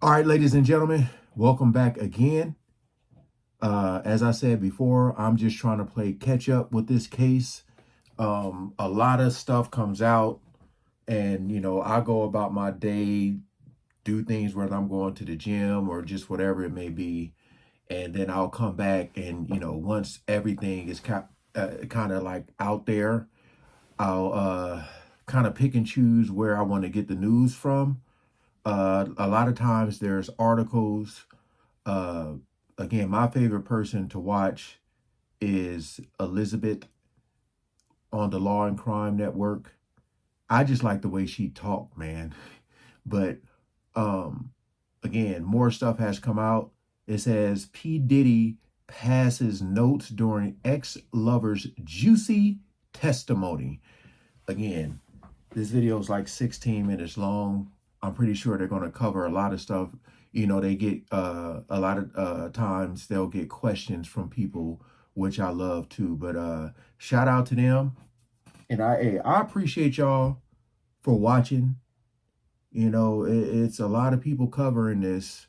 All right, ladies and gentlemen, welcome back again. As I said before, I'm just trying to play catch up with this case. A lot of stuff comes out, and I go about my day, do things whether I'm going to the gym or just whatever it may be, and then I'll come back and once everything is kind of like out there, I'll kind of pick and choose where I want to get the news from. A lot of times there's articles. Uh, Again, my favorite person to watch is Elizabeth on the Law and Crime Network. I just like the way she talked, man. But um, again, more stuff has come out. It says P. Diddy passes notes during ex-lover's juicy testimony. Again, this video is like 16 minutes long. I'm pretty sure they're going to cover a lot of stuff. They get a lot of times they'll get questions from people, which I love too. But shout out to them. And I appreciate y'all for watching. It's a lot of people covering this.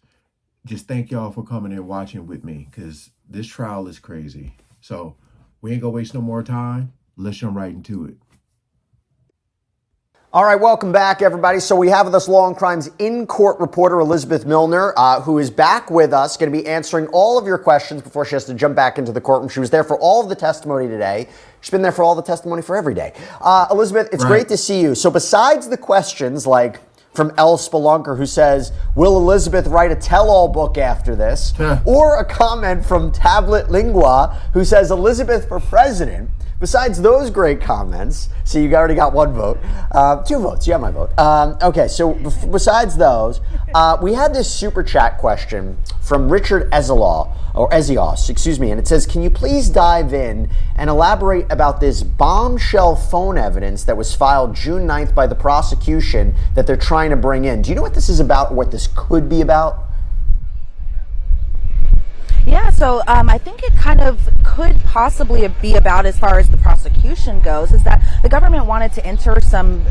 Just thank y'all for coming and watching with me, because this trial is crazy. So we ain't gonna waste no more time. Let's jump right into it. All right, welcome back, everybody. So we have with us Law and Crime's in-court reporter, Elizabeth Milner, who is back with us, going to be answering all of your questions before she has to jump back into the courtroom. She was there for all of the testimony today. She's been there for all the testimony for every day. Elizabeth, it's great to see you. So besides the questions like from El Spelunker, who says, will Elizabeth write a tell-all book after this? Or a comment from Tablet Lingua, who says, Elizabeth for president. Besides those great comments, so you already got one vote, 2 votes, you have my vote. Okay, so besides those, we had this super chat question from Richard Ezios, excuse me, and it says, can you please dive in and elaborate about this bombshell phone evidence that was filed June 9th by the prosecution that they're trying to bring in? Do you know what this is about or what this could be about? Yeah, so I think it kind of could possibly be about, as far as the prosecution goes, is that the government wanted to enter some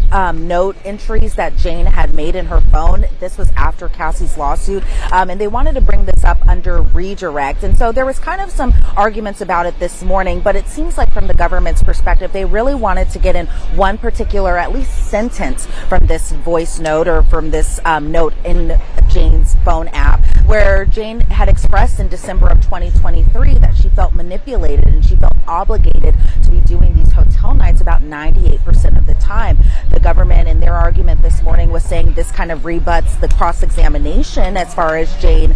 note entries that Jane had made in her phone. This was after Cassie's lawsuit, and they wanted to bring this up under redirect. And so there was kind of some arguments about it this morning, but it seems like from the government's perspective, they really wanted to get in one particular, at least sentence from this voice note or from this note in Jane's phone app, where Jane had expressed in December of 2023 that she felt manipulated and she felt obligated to be doing these hotel nights about 98% of the time. The government, in their argument this morning, was saying this kind of rebuts the cross-examination as far as Jane,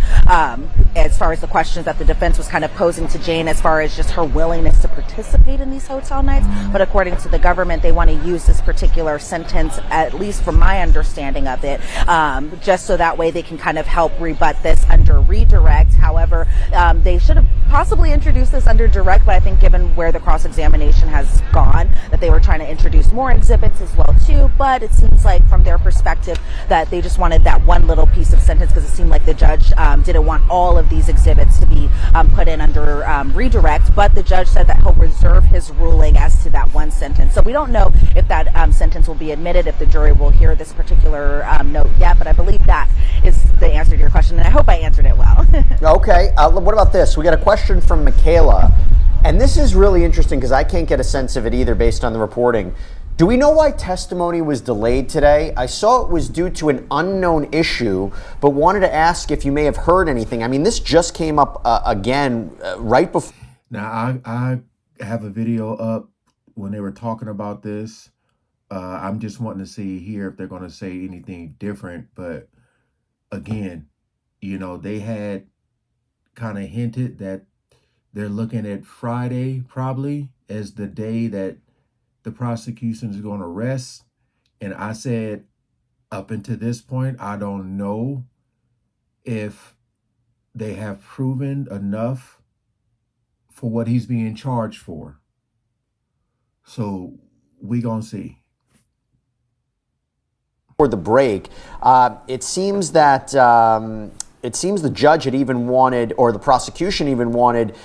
as far as the questions that the defense was kind of posing to Jane as far as just her willingness to participate in these hotel nights. But according to the government, they want to use this particular sentence, at least from my understanding of it, just so that way they can kind of help rebut this under redirect. However, they should have possibly introduced this under direct, but I think given where the cross-examination has gone, that they were trying to introduce more exhibits as well too. But it seems like from their perspective that they just wanted that one little piece of sentence, because it seemed like the judge didn't want all of these exhibits to be put in under redirect. But the judge said that he'll reserve his ruling as to that one sentence. So we don't know if that sentence will be admitted, if the jury will hear this particular note yet, but I believe that is the answer to your question, and I hope I answered it well. Okay, what about this? We got a question from Michaela, and this is really interesting because I can't get a sense of it either based on the reporting. Do we know why testimony was delayed today? I saw it was due to an unknown issue, but wanted to ask if you may have heard anything. I mean, this just came up again right before. Now, I have a video up when they were talking about this. I'm just wanting to see here if they're going to say anything different. But again, they had kind of hinted that they're looking at Friday probably as the day that the prosecution is going to rest. And I said, up until this point, I don't know if they have proven enough for what he's being charged for. So we gonna see. For the break, it seems that the judge had even wanted, or the prosecution even wanted,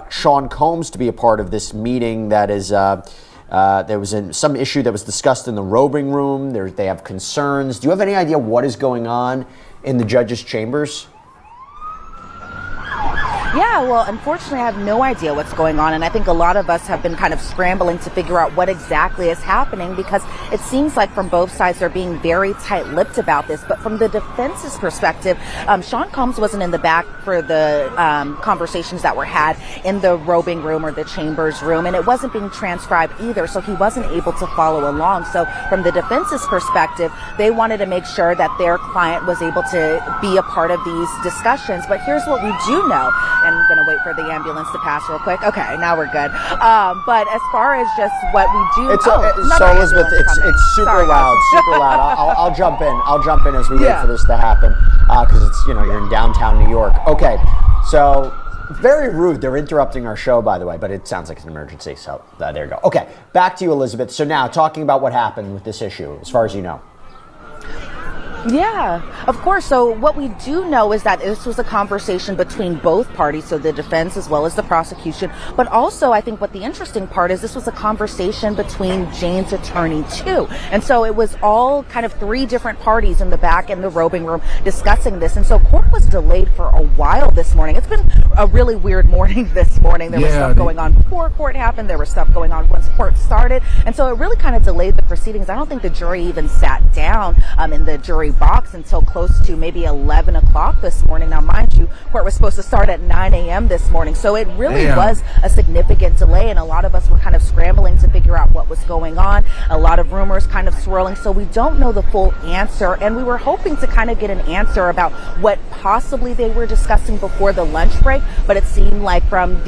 Sean Combs to be a part of this meeting. That is, there was some issue that was discussed in the robing room. They have concerns. Do you have any idea what is going on in the judge's chambers? Yeah, well, unfortunately, I have no idea what's going on. And I think a lot of us have been kind of scrambling to figure out what exactly is happening, because it seems like from both sides they're being very tight-lipped about this. But from the defense's perspective, Sean Combs wasn't in the back for the conversations that were had in the robing room or the chambers room, and it wasn't being transcribed either, so he wasn't able to follow along. So from the defense's perspective, they wanted to make sure that their client was able to be a part of these discussions. But here's what we do know. And I'm going to wait for the ambulance to pass real quick. Okay, now we're good. But as far as just what we do... So Elizabeth, it's super loud, super loud. I'll jump in. I'll jump in as we wait for this to happen, because it's, you're in downtown New York. Okay, so very rude. They're interrupting our show, by the way, but it sounds like it's an emergency, so there you go. Okay, back to you, Elizabeth. So now, talking about what happened with this issue, as far as you know. Yeah, of course. So what we do know is that this was a conversation between both parties, so the defense as well as the prosecution. But also, I think what the interesting part is, this was a conversation between Jane's attorney too. And so it was all kind of three different parties in the back in the robing room discussing this. And so court was delayed for a while this morning. It's been a really weird morning this morning. There was stuff going on before court happened. There was stuff going on once court started. And so it really kind of delayed the proceedings. I don't think the jury even sat down in the jury box until close to maybe 11 o'clock this morning. Now, mind you, court was supposed to start at 9 a.m. this morning. So it really was a significant delay, and a lot of us were kind of scrambling to figure out what was going on. A lot of rumors kind of swirling. So we don't know the full answer, and we were hoping to kind of get an answer about what possibly they were discussing before the lunch break. But it seemed like from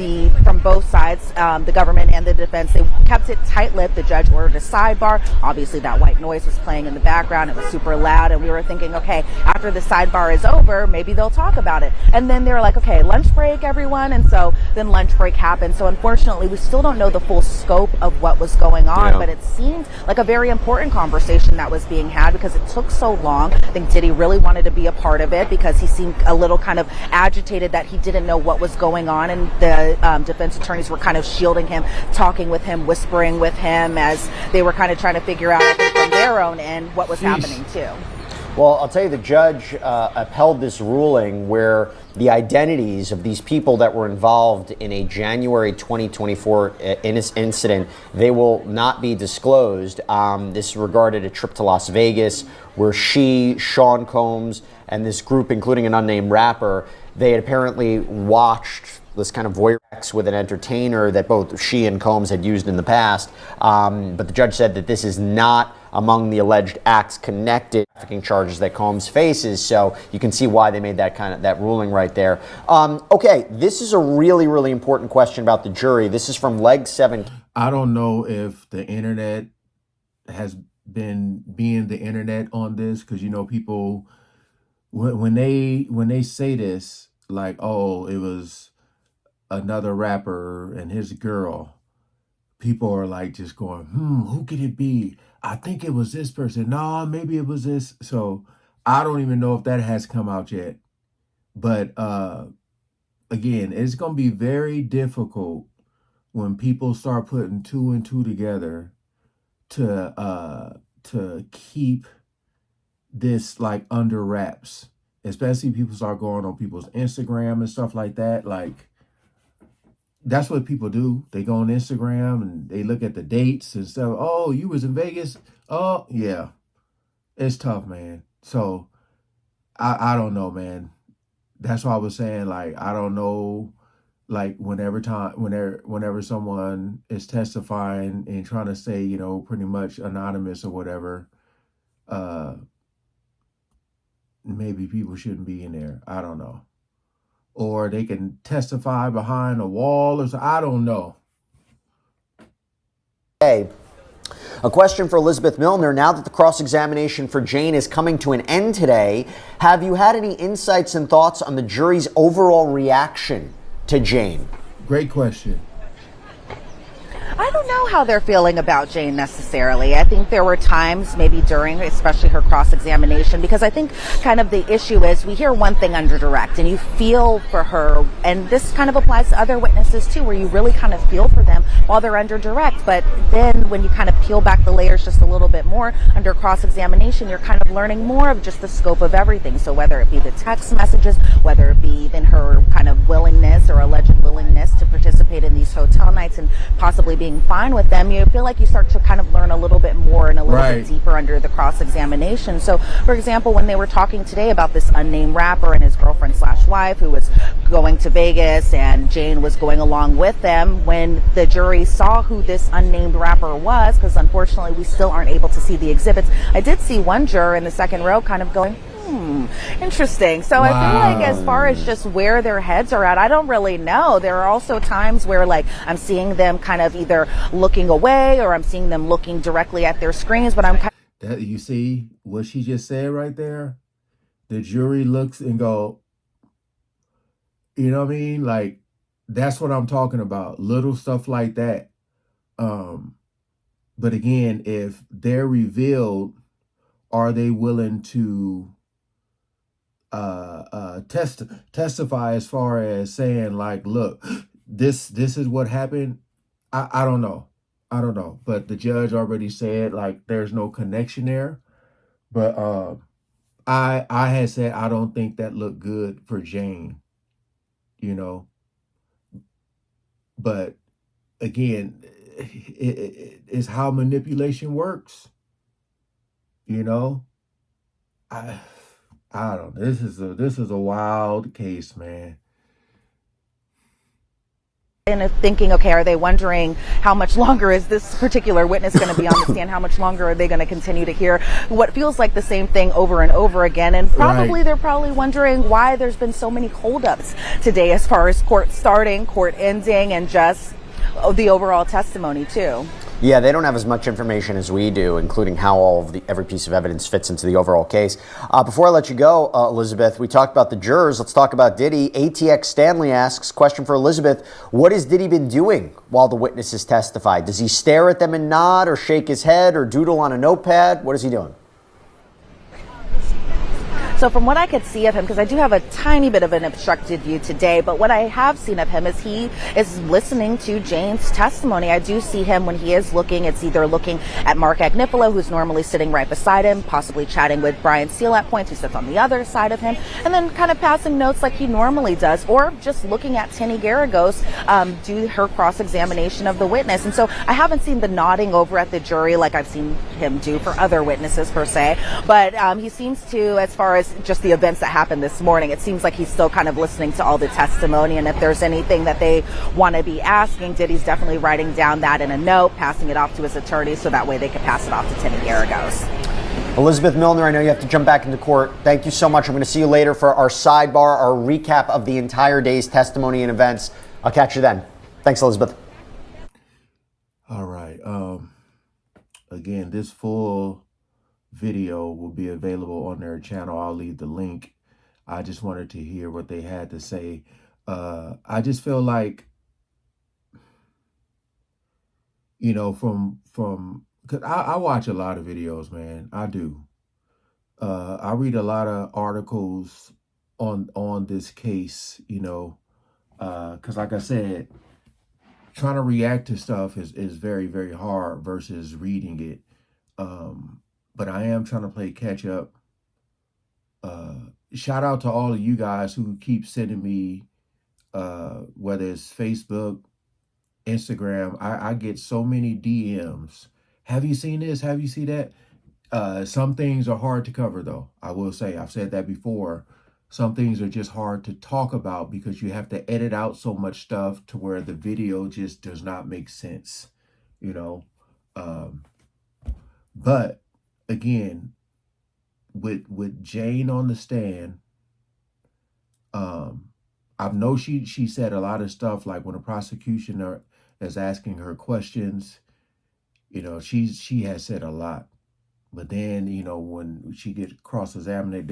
both sides, the government and the defense, they kept it tight-lipped. The judge ordered a sidebar. Obviously, that white noise was playing in the background. It was super loud, and we were thinking, okay, after the sidebar is over, maybe they'll talk about it. And then they were like, okay, lunch break, everyone. And so then lunch break happened. So unfortunately, we still don't know the full scope of what was going on, but it seemed like a very important conversation that was being had because it took so long. I think Diddy really wanted to be a part of it because he seemed a little kind of agitated that he didn't know what was going on. And the defense attorneys were kind of shielding him, talking with him, whispering with him as they were kind of trying to figure out, I think, from their own end what was happening too. Well, I'll tell you, the judge upheld this ruling where the identities of these people that were involved in a January 2024 incident, they will not be disclosed. This regarded a trip to Las Vegas where Sean Combs, and this group, including an unnamed rapper, they had apparently watched this kind of voyeur with an entertainer that both she and Combs had used in the past. But the judge said that this is not among the alleged acts connected to trafficking charges that Combs faces. So you can see why they made that ruling right there. Okay, this is a really, really important question about the jury. This is from Leg 7. I don't know if the internet has been being the internet on this, because people when they say this, like, oh, it was another rapper and his girl, people are like just going, who could it be? I think it was this person. No, maybe it was this. So I don't even know if that has come out yet. But again, it's going to be very difficult when people start putting two and two together to keep this like under wraps, especially people start going on people's Instagram and stuff like that. Like, that's what people do. They go on Instagram and they look at the dates and stuff. Oh, you was in Vegas? Oh, yeah. It's tough, man. So I don't know, man. That's why I was saying, like, I don't know, like, whenever someone is testifying and trying to say, pretty much anonymous or whatever, maybe people shouldn't be in there. I don't know. Or they can testify behind a wall or so. I don't know. Hey, a question for Elizabeth Milner. Now that the cross-examination for Jane is coming to an end today, have you had any insights and thoughts on the jury's overall reaction to Jane? Great question. I don't know how they're feeling about Jane necessarily. I think there were times maybe during, especially her cross-examination, because I think kind of the issue is we hear one thing under direct and you feel for her, and this kind of applies to other witnesses too, where you really kind of feel for them while they're under direct. But then when you kind of peel back the layers just a little bit more under cross-examination, you're kind of learning more of just the scope of everything. So whether it be the text messages, whether it be even her kind of willingness or alleged willingness to participate in these hotel nights and possibly being fine with them, you feel like you start to kind of learn a little bit more and a little bit deeper under the cross-examination. So, for example, when they were talking today about this unnamed rapper and his girlfriend/wife who was going to Vegas and Jane was going along with them, when the jury saw who this unnamed rapper was, because unfortunately we still aren't able to see the exhibits, I did see one juror in the second row kind of going, interesting. So I feel like as far as just where their heads are at, I don't really know. There are also times where like I'm seeing them kind of either looking away or I'm seeing them looking directly at their screens, but I'm kind of... That, you see what she just said right there? The jury looks and go, you know what I mean? Like, that's what I'm talking about. Little stuff like that. But again, if they're revealed, are they willing to testify as far as saying like, look, this is what happened? I don't know. I don't know. But the judge already said like there's no connection there. But I had said I don't think that looked good for Jane, you know. But again, it's how manipulation works, you know. I don't know. This is a wild case, man. of thinking, okay, are they wondering how much longer is this particular witness going to be on the stand? How much longer are they going to continue to hear what feels like the same thing over and over again? And probably they're probably wondering why there's been so many holdups today as far as court starting, court ending, and just the overall testimony too. Yeah, they don't have as much information as we do, including how all of every piece of evidence fits into the overall case. Before I let you go, Elizabeth, we talked about the jurors. Let's talk about Diddy. ATX Stanley asks, question for Elizabeth, what has Diddy been doing while the witnesses testified? Does he stare at them and nod or shake his head or doodle on a notepad? What is he doing? So from what I could see of him, because I do have a tiny bit of an obstructed view today, but what I have seen of him is he is listening to Jane's testimony. I do see him when he is looking, it's either looking at Mark Agnifilo, who's normally sitting right beside him, possibly chatting with Brian Steele at points, who sits on the other side of him, and then kind of passing notes like he normally does, or just looking at Tinny Garagos do her cross-examination of the witness. And so I haven't seen the nodding over at the jury like I've seen him do for other witnesses per se, but he seems to, as far as just the events that happened this morning, it seems like he's still kind of listening to all the testimony, and if there's anything that they want to be asking, Diddy's definitely writing down that in a note, passing it off to his attorney so that way they can pass it off to Tinny Garagos. Elizabeth Milner, I know you have to jump back into court. Thank you so much. I'm going to see you later for our sidebar, our recap of the entire day's testimony and events. I'll catch you then. Thanks, Elizabeth. All right. Again, this full video will be available on their channel. I'll leave the link. I just wanted to hear what they had to say. I just feel like, you know, because I watch a lot of videos, man. I do. I read a lot of articles on this case, you know, because like I said, trying to react to stuff is very, very hard versus reading it. But I am trying to play catch up. Shout out to all of you guys who keep sending me, whether it's Facebook, Instagram. I get so many DMs. Have you seen this? Have you seen that? Some things are hard to cover, though. I will say, I've said that before. Some things are just hard to talk about because you have to edit out so much stuff to where the video just does not make sense, you know? But again, with Jane on the stand, I know she said a lot of stuff, like when the prosecution is asking her questions, you know, she has said a lot. But then, you know, when she gets cross-examined,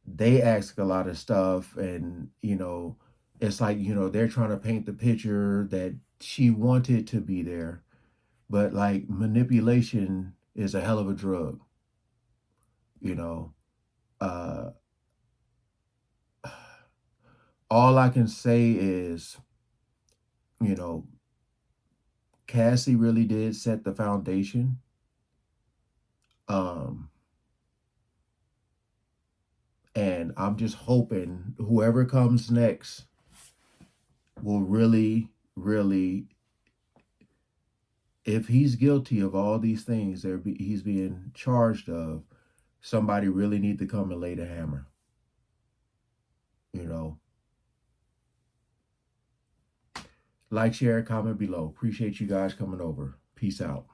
they ask a lot of stuff, and, you know, it's like, you know, they're trying to paint the picture that she wanted to be there, but like manipulation is a hell of a drug, you know. Uh, all I can say is, you know, Cassie really did set the foundation. Um, and I'm just hoping whoever comes next will really, really, if he's guilty of all these things he's being charged of, somebody really need to come and lay the hammer. You know, like, share, comment below. Appreciate you guys coming over. Peace out.